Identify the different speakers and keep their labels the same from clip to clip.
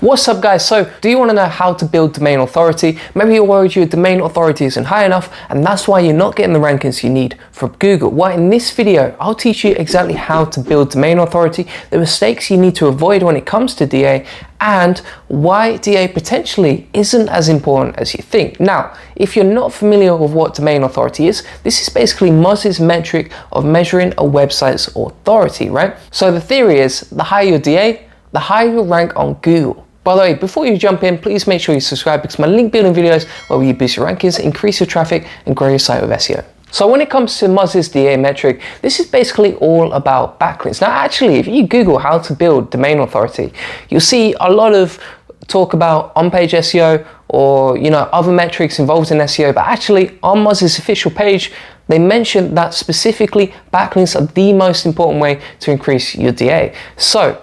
Speaker 1: What's up guys? So do you want to know how to build domain authority? Maybe you're worried your domain authority isn't high enough and that's why you're not getting the rankings you need from Google. Well, in this video, I'll teach you exactly how to build domain authority, the mistakes you need to avoid when it comes to DA, and why DA potentially isn't as important as you think. Now, if you're not familiar with what domain authority is, this is basically Moz's metric of measuring a website's authority, right? So the theory is the higher your DA, the higher you'll rank on Google. By the way, before you jump in, please make sure you subscribe because my link building videos where you boost your rankings, increase your traffic, and grow your site with SEO. So when it comes to Moz's DA metric, this is basically all about backlinks. Now, actually, if you Google how to build domain authority, you'll see a lot of talk about on-page SEO or other metrics involved in SEO, but actually on Moz's official page, they mention that specifically backlinks are the most important way to increase your DA. So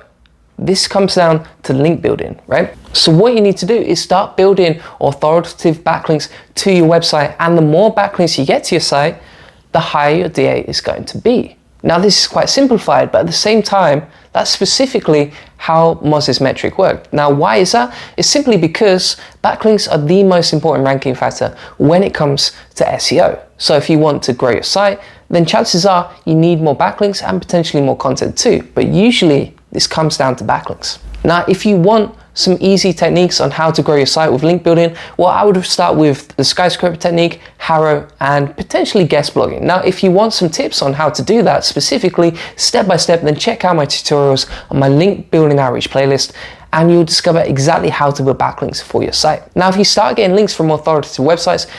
Speaker 1: this comes down to link building, right? So what you need to do is start building authoritative backlinks to your website, and the more backlinks you get to your site, the higher your DA is going to be. Now this is quite simplified, but at the same time, that's specifically how Moz's metric worked. Now why is that? It's simply because backlinks are the most important ranking factor when it comes to SEO. So if you want to grow your site, then chances are you need more backlinks and potentially more content too, but usually this comes down to backlinks. Now, if you want some easy techniques on how to grow your site with link building, well, I would start with the skyscraper technique, Harrow, and potentially guest blogging. Now, if you want some tips on how to do that specifically, step by step, then check out my tutorials on my link building outreach playlist, and you'll discover exactly how to build backlinks for your site. Now, if you start getting links from authoritative websites,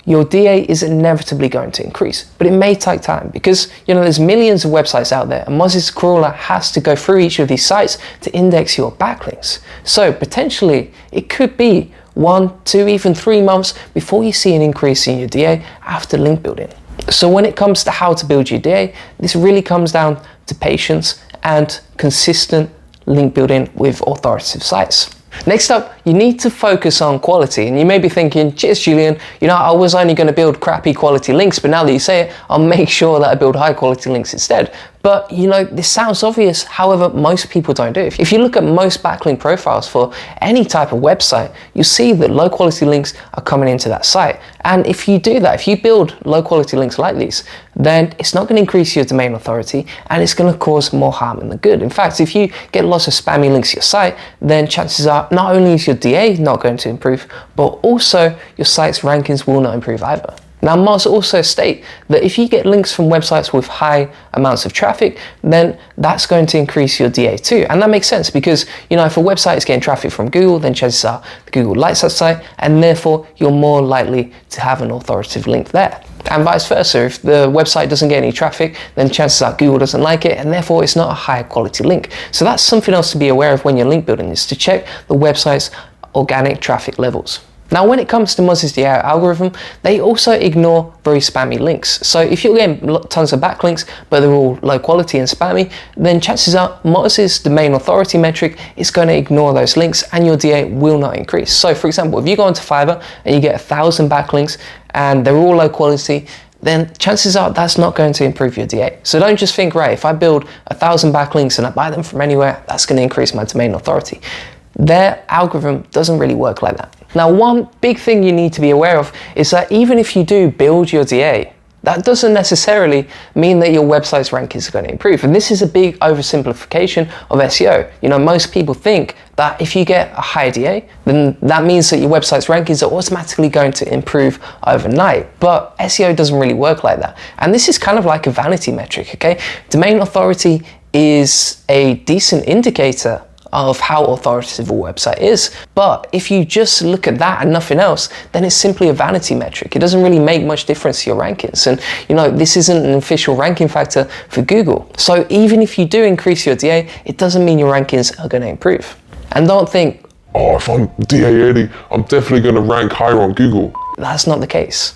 Speaker 1: your DA is inevitably going to increase, but it may take time because there's millions of websites out there and Moz's crawler has to go through each of these sites to index your backlinks. So potentially it could be 1, 2, even 3 months before you see an increase in your DA after link building. So when it comes to how to build your DA, this really comes down to patience and consistent link building with authoritative sites. Next up, you need to focus on quality, and you may be thinking, cheers Julian, I was only going to build crappy quality links, but now that you say it, I'll make sure that I build high quality links instead. But this sounds obvious, however, most people don't do it. If you look at most backlink profiles for any type of website, you see that low quality links are coming into that site. And if you do that, if you build low quality links like these, then it's not going to increase your domain authority and it's going to cause more harm than good. In fact, if you get lots of spammy links to your site, then chances are not only is your DA not going to improve, but also your site's rankings will not improve either. Now, Moz also state that if you get links from websites with high amounts of traffic, then that's going to increase your DA too. And that makes sense because, if a website is getting traffic from Google, then chances are Google likes that site and therefore you're more likely to have an authoritative link there. And vice versa, if the website doesn't get any traffic, then chances are Google doesn't like it and therefore it's not a high quality link. So that's something else to be aware of when you're link building, is to check the website's organic traffic levels. Now, when it comes to Moz's DA algorithm, they also ignore very spammy links. So if you're getting tons of backlinks, but they're all low quality and spammy, then chances are Moz's domain authority metric is going to ignore those links and your DA will not increase. So for example, if you go onto Fiverr and you get 1,000 backlinks and they're all low quality, then chances are that's not going to improve your DA. So don't just think, right, if I build 1,000 backlinks and I buy them from anywhere, that's going to increase my domain authority. Their algorithm doesn't really work like that. Now, one big thing you need to be aware of is that even if you do build your DA, that doesn't necessarily mean that your website's rankings are going to improve. And this is a big oversimplification of SEO. Most people think that if you get a high DA, then that means that your website's rankings are automatically going to improve overnight. But SEO doesn't really work like that. And this is kind of like a vanity metric, okay? Domain authority is a decent indicator of how authoritative a website is. But if you just look at that and nothing else, then it's simply a vanity metric. It doesn't really make much difference to your rankings. And this isn't an official ranking factor for Google. So even if you do increase your DA, it doesn't mean your rankings are going to improve. And don't think, oh, if I'm DA 80, I'm definitely going to rank higher on Google. That's not the case.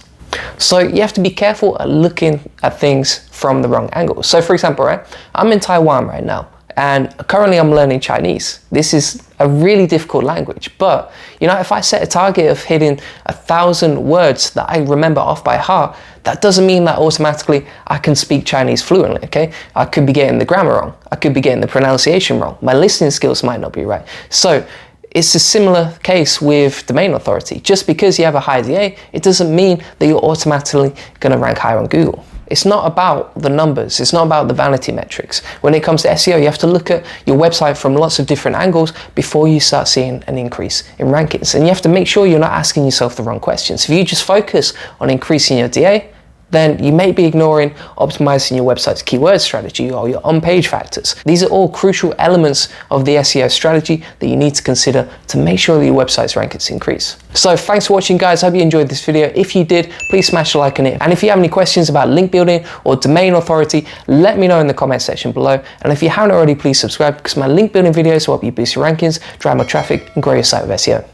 Speaker 1: So you have to be careful at looking at things from the wrong angle. So for example, right, I'm in Taiwan right now. And currently I'm learning Chinese. This is a really difficult language, but if I set a target of hitting 1,000 words that I remember off by heart, that doesn't mean that automatically I can speak Chinese fluently, okay? I could be getting the grammar wrong. I could be getting the pronunciation wrong. My listening skills might not be right. So It's a similar case with domain authority. Just because you have a high DA, it doesn't mean that you're automatically going to rank higher on Google. It's not about the numbers, it's not about the vanity metrics. When it comes to SEO, you have to look at your website from lots of different angles before you start seeing an increase in rankings. And you have to make sure you're not asking yourself the wrong questions. If you just focus on increasing your DA, then you may be ignoring optimizing your website's keyword strategy or your on-page factors. These are all crucial elements of the SEO strategy that you need to consider to make sure that your website's rankings increase. So thanks for watching, guys. I hope you enjoyed this video. If you did, please smash a like on it. And if you have any questions about link building or domain authority, let me know in the comment section below. And if you haven't already, please subscribe, because my link building videos will help you boost your rankings, drive more traffic, and grow your site with SEO.